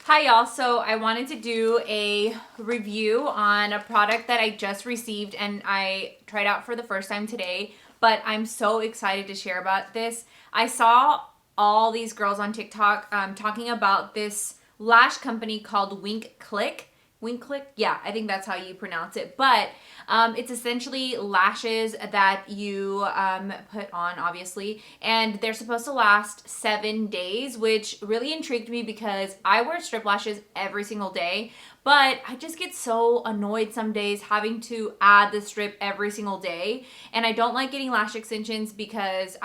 Hi y'all, so I wanted to do a review on a product that I just received and I tried out for the first time today, but I'm so excited to share about this. I saw all these girls on TikTok talking about this lash company called Wink Clique. Wink Clique? Yeah, I think that's how you pronounce it. But it's essentially lashes that you put on, obviously, and they're supposed to last 7 days, which really intrigued me because I wear strip lashes every single day, but I just get so annoyed some days having to add the strip every single day. And I don't like getting lash extensions because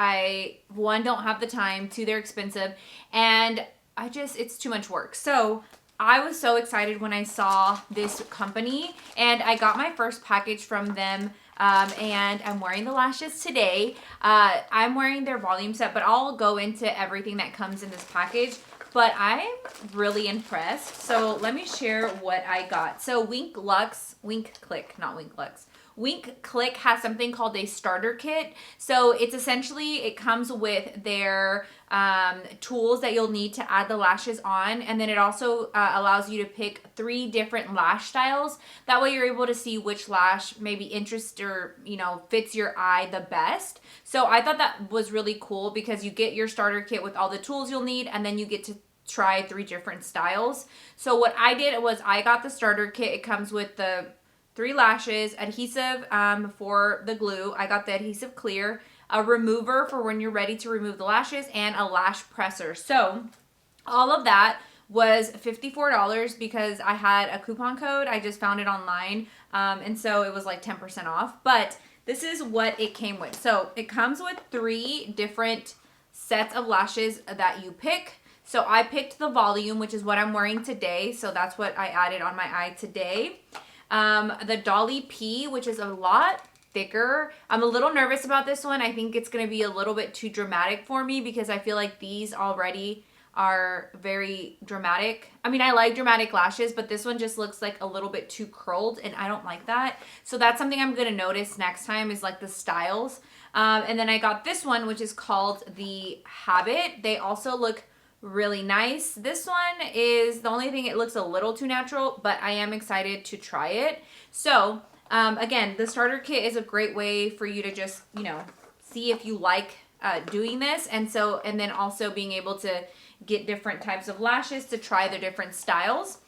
one, don't have the time, two, they're expensive, and it's too much work. So I was so excited when I saw this company, and I got my first package from them, and I'm wearing the lashes today. I'm wearing their volume set, but I'll go into everything that comes in this package. But I'm really impressed. So let me share what I got. So Wink Clique has something called a starter kit. So it's essentially, it comes with their tools that you'll need to add the lashes on. And then it also allows you to pick 3 different lash styles. That way you're able to see which lash maybe interests or, fits your eye the best. So I thought that was really cool because you get your starter kit with all the tools you'll need, and then you get to try 3 different styles. So what I did was I got the starter kit. It comes with the 3 lashes, adhesive for the glue. I got the adhesive clear, a remover for when you're ready to remove the lashes, and a lash presser. So all of that was $54 because I had a coupon code. I just found it online, and so it was like 10% off. But this is what it came with. So it comes with 3 different sets of lashes that you pick. So I picked the volume, which is what I'm wearing today. So that's what I added on my eye today. The Dolly P, which is a lot thicker. I'm a little nervous about this one. I think it's going to be a little bit too dramatic for me because I feel like these already are very dramatic. I mean, I like dramatic lashes, but this one just looks like a little bit too curled, and I don't like that. So that's something I'm going to notice next time is like the styles. And then I got this one, which is called the Habit. They also look really nice. This one is the only thing, it looks a little too natural, but I am excited to try it. So again, the starter kit is a great way for you to just, see if you like doing this. And then also being able to get different types of lashes to try the different styles.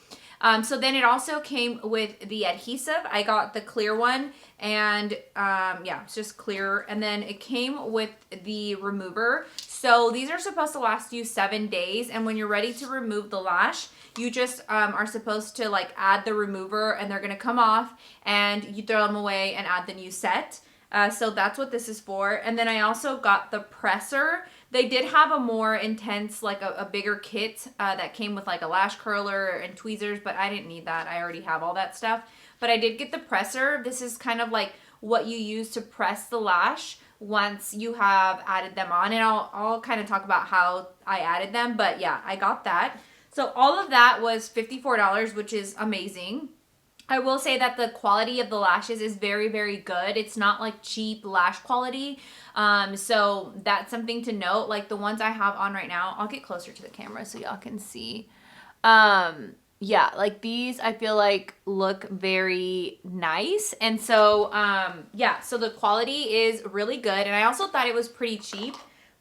So then it also came with the adhesive. I got the clear one, and it's just clear. And then it came with the remover. So these are supposed to last you 7 days, and when you're ready to remove the lash, you just are supposed to like add the remover, and they're gonna come off, and you throw them away and add the new set. So that's what this is for. And then I also got the presser. They did have a more intense, like a bigger kit that came with like a lash curler and tweezers, but I didn't need that. I already have all that stuff. But I did get the presser. This is kind of like what you use to press the lash once you have added them on. And I'll kind of talk about how I added them. But yeah, I got that. So all of that was $54, which is amazing. I will say that the quality of the lashes is very, very good. It's not like cheap lash quality. So that's something to note. Like the ones I have on right now, I'll get closer to the camera so y'all can see. Yeah, like these I feel like look very nice. And so, so the quality is really good. And I also thought it was pretty cheap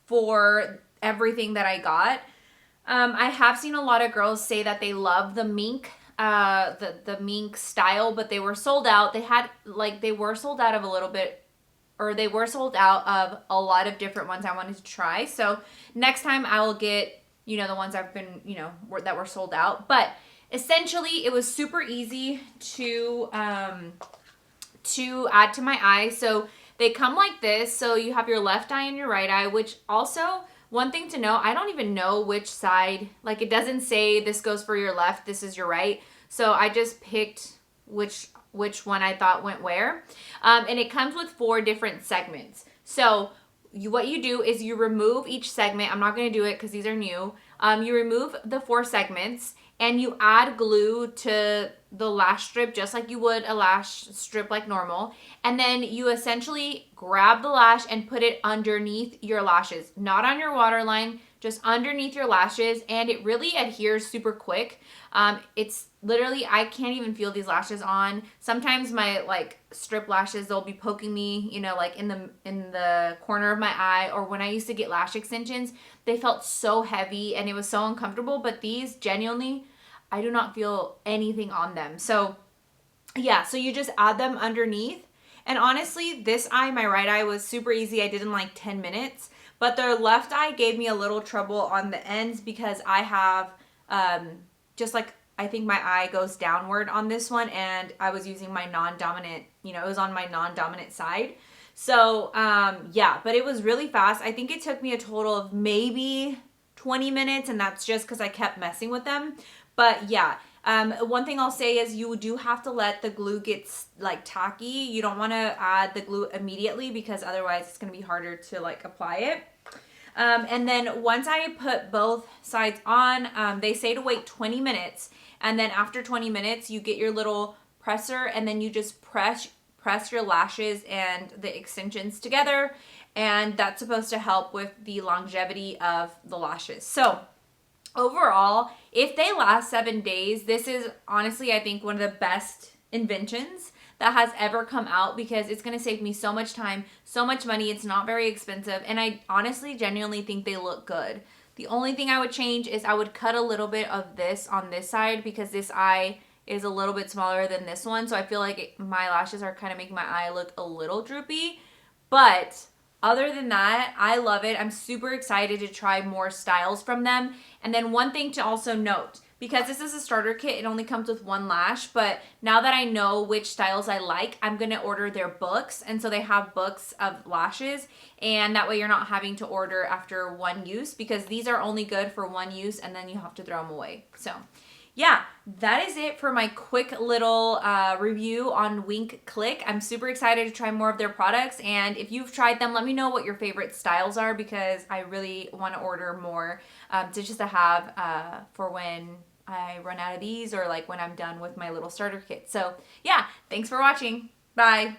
for everything that I got. I have seen a lot of girls say that they love the mink the mink style, but they were sold out. They were sold out of a little bit, or they were sold out of a lot of different ones I wanted to try. So next time I will get, the ones I've been, that were sold out. But essentially it was super easy to add to my eye. So they come like this. So you have your left eye and your right eye, which also, one thing to know, I don't even know which side, like it doesn't say this goes for your left, this is your right. So I just picked which one I thought went where. And it comes with 4 different segments. So what you do is you remove each segment. I'm not going to do it because these are new. You remove the 4 segments and you add glue to the lash strip just like you would a lash strip like normal. And then you essentially grab the lash and put it underneath your lashes, not on your waterline, just underneath your lashes. And it really adheres super quick. It's literally, I can't even feel these lashes on. Sometimes my like strip lashes, they'll be poking me, you know, like in the corner of my eye, or when I used to get lash extensions, they felt so heavy and it was so uncomfortable. But these genuinely, I do not feel anything on them. So yeah, so you just add them underneath. And honestly, this eye, my right eye, was super easy. I did in like 10 minutes. But the left eye gave me a little trouble on the ends because I have just like, I think my eye goes downward on this one, and I was using my non-dominant, you know, it was on my non-dominant side. So yeah, but it was really fast. I think it took me a total of maybe 20 minutes, and that's just because I kept messing with them. But yeah, one thing I'll say is you do have to let the glue get like tacky. You don't want to add the glue immediately because otherwise it's going to be harder to like apply it. And then once I put both sides on, they say to wait 20 minutes. And then after 20 minutes, you get your little presser and then you just press your lashes and the extensions together. And that's supposed to help with the longevity of the lashes. So overall, if they last 7 days, this is honestly, I think, one of the best inventions that has ever come out because it's going to save me so much time, so much money. It's not very expensive. And I honestly, genuinely think they look good. The only thing I would change is I would cut a little bit of this on this side because this eye is a little bit smaller than this one. So I feel like my lashes are kind of making my eye look a little droopy. But other than that, I love it. I'm super excited to try more styles from them. And then one thing to also note, because this is a starter kit, it only comes with one lash, but now that I know which styles I like, I'm going to order their books. And so they have books of lashes, and that way you're not having to order after one use because these are only good for one use and then you have to throw them away. So yeah, that is it for my quick little review on Wink Clique. I'm super excited to try more of their products, and if you've tried them, let me know what your favorite styles are because I really want to order more to just to have for when I run out of these or like when I'm done with my little starter kit. So yeah, thanks for watching. Bye.